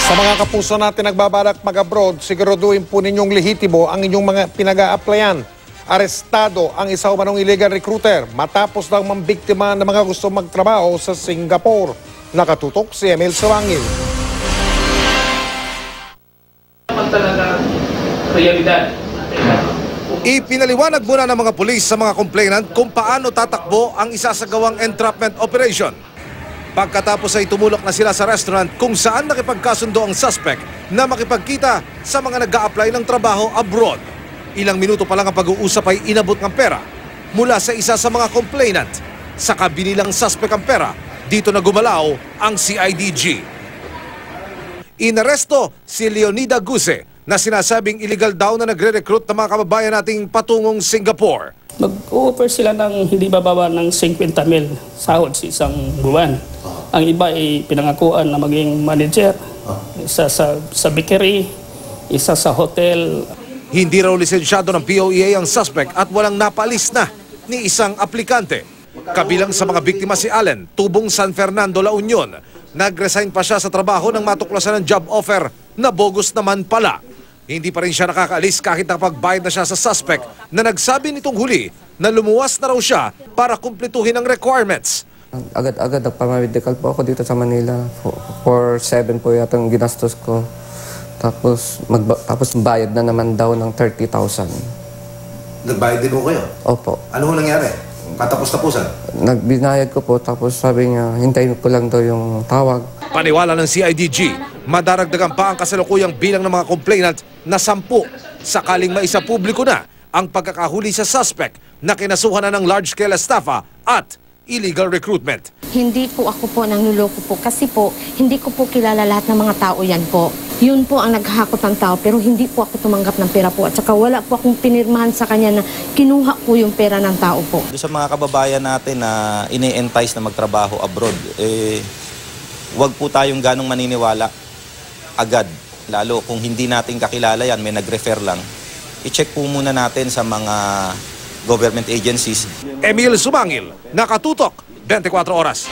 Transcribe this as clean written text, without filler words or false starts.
Sa mga kapuso natin nagbabalak mag-abroad, siguraduhin po ninyong lehitimo ang inyong mga pinag-a-applyan. Arestado ang isa umanong illegal recruiter matapos lang mambiktima ng mga gusto magtrabaho sa Singapore. Nakatutok si Emil Sawangil. Talaga realidad. Ipinaliwanag muna ng mga pulis sa mga complainant kung paano tatakbo ang isasagawang entrapment operation. Pagkatapos ay tumulok na sila sa restaurant kung saan nakipagkasundo ang suspect na makipagkita sa mga nag-a-apply ng trabaho abroad. Ilang minuto pa lang ang pag-uusap ay inabot ng pera mula sa isa sa mga complainant. Sa kabinilang suspect ang pera, dito na gumalaw ang CIDG. Inaresto si Leonida Guse na sinasabing illegal daw na nagre-recruit ng mga kababayan nating patungong Singapore. Mag-offer sila ng hindi bababa ng 50,000 sahod sa isang buwan. Ang iba ay pinangakuan na maging manager, isa sa bakery, isa sa hotel. Hindi raw lisensyado ng POEA ang suspect at walang napalis na ni isang aplikante. Kabilang sa mga biktima si Allen, tubong San Fernando, La Union. Nag-resign pa siya sa trabaho nang matuklasan ng job offer na bogus naman pala. Hindi pa rin siya nakakaalis kahit nakapagbayad na siya sa suspect na nagsabi nitong huli na lumuwas na raw siya para kumpletuhin ang requirements. Agad-agad nagpamedical po ako dito sa Manila. For 7 po yata ang ginastos ko. Tapos bayad na naman daw ng 30,000. Nagbayad din mo kayo? Opo. Ano ho nangyari? Katapos-tapusan? Nagbinayad ko po tapos sabi niya hintayin ko lang daw yung tawag. Paniwala ng CIDG, madaragdagan pa ang kasalukuyang bilang ng mga complainant na 10 sakaling maisa publiko na ang pagkakahuli sa suspect na kinasuhan na ng large-scale estafa at illegal recruitment. Hindi po ako po nangluloko po kasi po hindi ko po kilala lahat ng mga tao yan po. Yun po ang naghahakot ng tao pero hindi po ako tumanggap ng pera po at saka wala po akong pinirmahan sa kanya na kinuha po yung pera ng tao po. Sa mga kababayan natin na ini-entice na magtrabaho abroad, wag po tayong ganong maniniwala agad. Lalo kung hindi natin kakilala yan, may nag-refer lang, i-check po muna natin sa mga government agencies. Emil Sumangil, Nakatutok, 24 Oras.